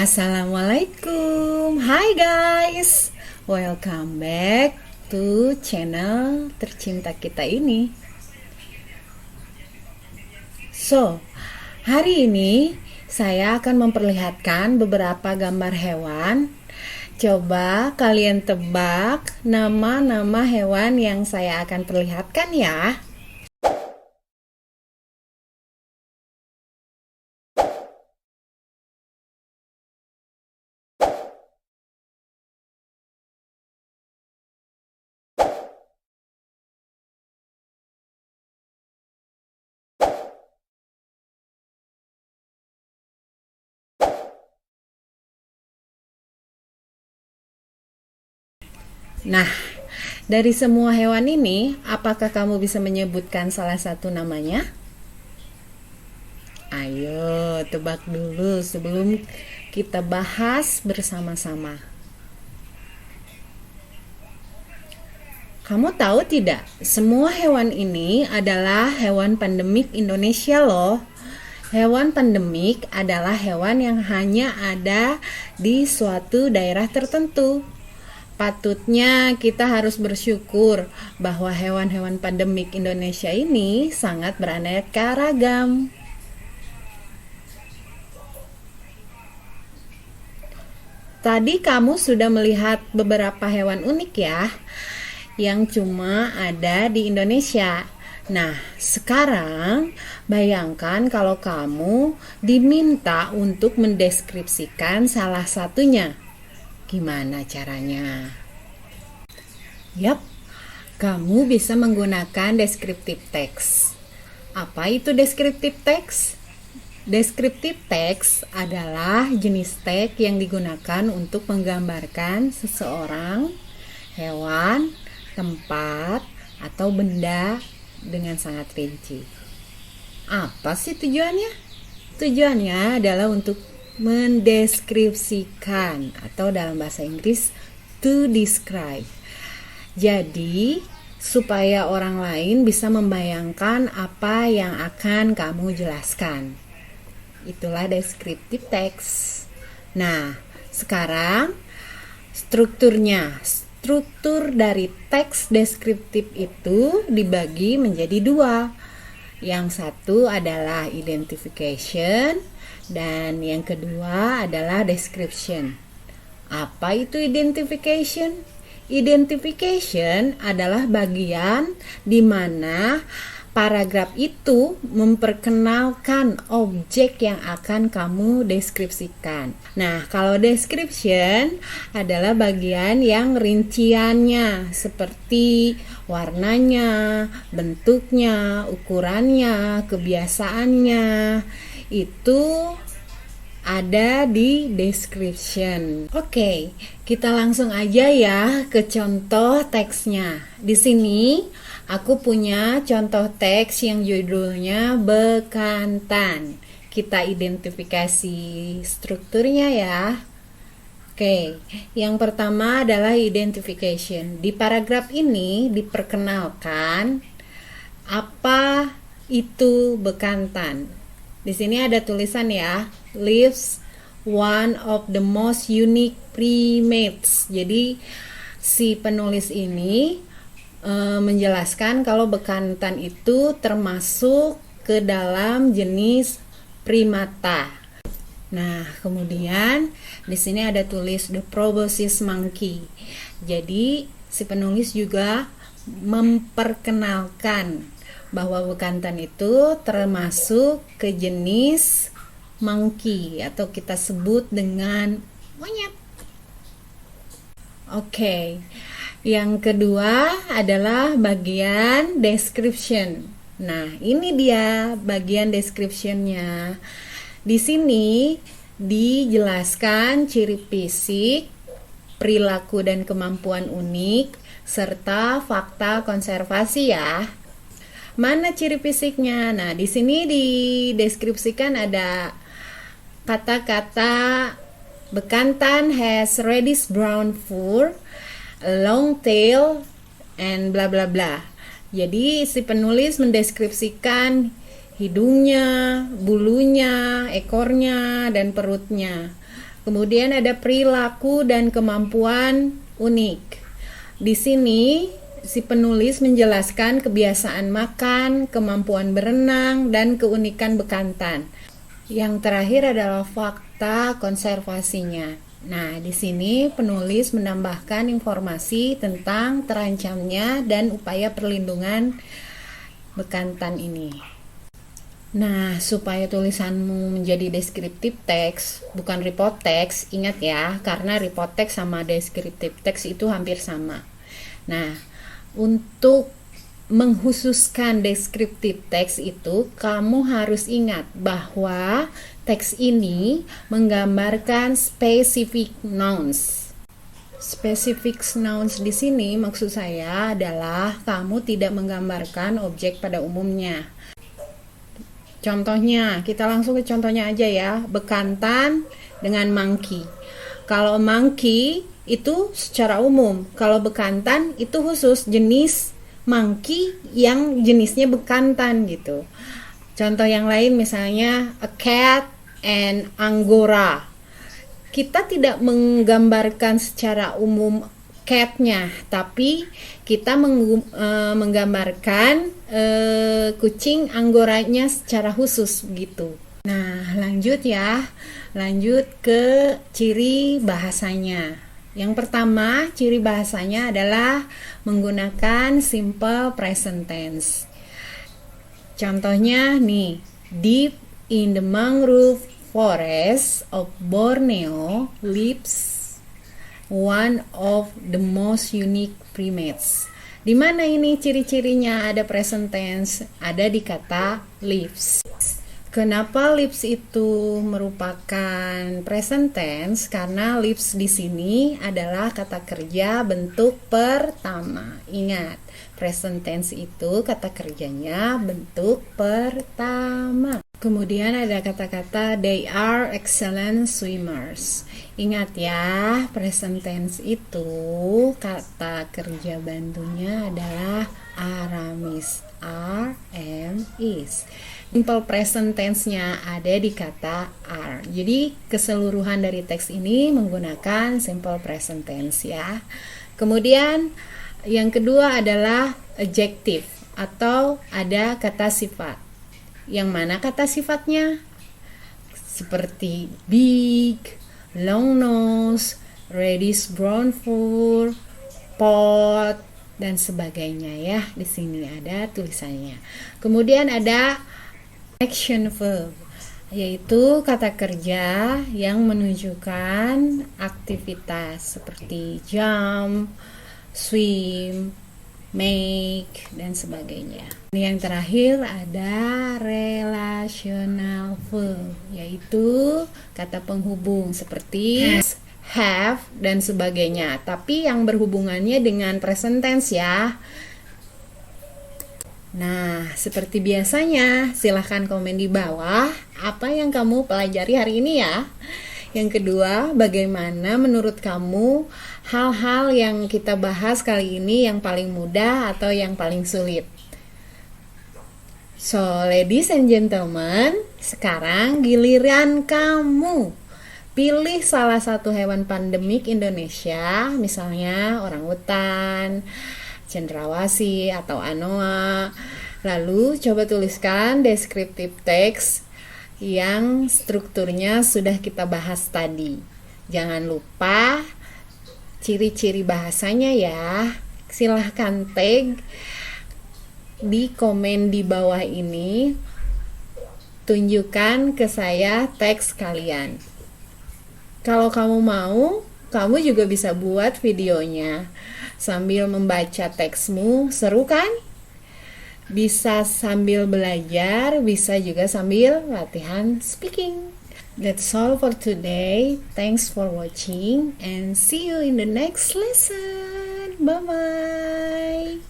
Assalamualaikum, hai guys, welcome back to channel tercinta kita ini. Hari ini saya akan memperlihatkan beberapa gambar hewan. Coba kalian tebak nama-nama hewan yang saya akan perlihatkan ya. Nah, dari semua hewan ini, apakah kamu bisa menyebutkan salah satu namanya? Ayo, tebak dulu sebelum kita bahas bersama-sama. Kamu tahu tidak, semua hewan ini adalah hewan pandemik Indonesia loh. Hewan pandemik adalah hewan yang hanya ada di suatu daerah tertentu. Patutnya kita harus bersyukur bahwa hewan-hewan pandemik Indonesia ini sangat beraneka ragam. Tadi kamu sudah melihat beberapa hewan unik ya, yang cuma ada di Indonesia. Nah, sekarang bayangkan kalau kamu diminta untuk mendeskripsikan salah satunya. Gimana caranya? Yap, kamu bisa menggunakan descriptive text. Apa itu descriptive text? Descriptive text adalah jenis teks yang digunakan untuk menggambarkan seseorang, hewan, tempat, atau benda dengan sangat rinci. Apa sih tujuannya? Tujuannya adalah untuk mendeskripsikan atau dalam bahasa Inggris to describe. Jadi, supaya orang lain bisa membayangkan apa yang akan kamu jelaskan. Itulah descriptive text. Nah, sekarang strukturnya. Struktur dari teks deskriptif itu dibagi menjadi dua. Yang satu adalah identification dan yang kedua adalah description. Apa itu identification? Identification adalah bagian di mana paragraf itu memperkenalkan objek yang akan kamu deskripsikan. Nah, kalau description adalah bagian yang rinciannya seperti warnanya, bentuknya, ukurannya, kebiasaannya. Itu ada di description. Oke, kita langsung aja ya ke contoh teksnya. Di sini aku punya contoh teks yang judulnya bekantan. Kita identifikasi strukturnya ya. Oke, yang pertama adalah identification. Di paragraf ini diperkenalkan apa itu bekantan. Di sini ada tulisan ya, lives one of the most unique primates. Jadi si penulis ini menjelaskan kalau bekantan itu termasuk ke dalam jenis primata. Nah, kemudian di sini ada tulis the proboscis monkey. Jadi si penulis juga memperkenalkan bahwa bekantan itu termasuk ke jenis monkey atau kita sebut dengan monyet. Oke. Yang kedua adalah bagian description. Nah, ini dia bagian description-nya. Di sini dijelaskan ciri fisik, perilaku dan kemampuan unik serta fakta konservasi ya. Mana ciri fisiknya? Nah, di sini dideskripsikan ada kata-kata bekantan has reddish brown fur, a long tail, and bla bla bla. Jadi si penulis mendeskripsikan hidungnya, bulunya, ekornya, dan perutnya. Kemudian ada perilaku dan kemampuan unik. Di sini si penulis menjelaskan kebiasaan makan, kemampuan berenang, dan keunikan bekantan. Yang terakhir adalah fakta konservasinya. Nah, di sini penulis menambahkan informasi tentang terancamnya dan upaya perlindungan bekantan ini. Nah, supaya tulisanmu menjadi deskriptif teks, bukan report teks, ingat ya, karena report teks sama deskriptif teks itu hampir sama. Nah, untuk menghususkan deskriptif teks itu, kamu harus ingat bahwa teks ini menggambarkan specific nouns. Specific nouns di sini maksud saya adalah kamu tidak menggambarkan objek pada umumnya. Contohnya, kita langsung ke contohnya aja ya. Bekantan dengan monkey. Kalau monkey itu secara umum, kalau bekantan itu khusus jenis monkey yang jenisnya bekantan gitu. Contoh yang lain misalnya a cat and angora. Kita tidak menggambarkan secara umum cat-nya, tapi kita menggambarkan kucing anggoranya secara khusus gitu. Nah, lanjut ya. Lanjut ke ciri bahasanya. Yang pertama, ciri bahasanya adalah menggunakan simple present tense. Contohnya nih, deep in the mangrove forest of Borneo lives one of the most unique primates. Di mana ini ciri-cirinya ada present tense, ada di kata lives. Kenapa lives itu merupakan present tense? Karena lives di sini adalah kata kerja bentuk pertama. Ingat, present tense itu kata kerjanya bentuk pertama. Kemudian ada kata-kata they are excellent swimmers. Ingat ya, present tense itu kata kerja bantunya adalah are, am, is. Simple present tense-nya ada di kata are. Jadi keseluruhan dari teks ini menggunakan simple present tense ya. Kemudian yang kedua adalah adjective atau ada kata sifat. Yang mana kata sifatnya? Seperti big, long nose, reddish brown fur, pot, dan sebagainya ya. Di sini ada tulisannya. Kemudian ada action verb, yaitu kata kerja yang menunjukkan aktivitas seperti jump, swim, make, dan sebagainya. Yang terakhir ada relational verb, yaitu kata penghubung seperti have dan sebagainya, tapi yang berhubungannya dengan present tense ya. Nah, seperti biasanya, silahkan komen di bawah apa yang kamu pelajari hari ini ya. Yang kedua, bagaimana menurut kamu hal-hal yang kita bahas kali ini yang paling mudah atau yang paling sulit? So, ladies and gentlemen, sekarang giliran kamu. Pilih salah satu hewan endemik Indonesia, misalnya orangutan, cendrawasih, atau anoa. Lalu coba tuliskan deskriptif teks yang strukturnya sudah kita bahas tadi. Jangan lupa ciri-ciri bahasanya ya. Silahkan tag di komen di bawah ini. Tunjukkan ke saya teks kalian. Kalau kamu mau, kamu juga bisa buat videonya sambil membaca teksmu. Seru kan? Bisa sambil belajar, bisa juga sambil latihan speaking. That's all for today. Thanks for watching and see you in the next lesson. Bye-bye.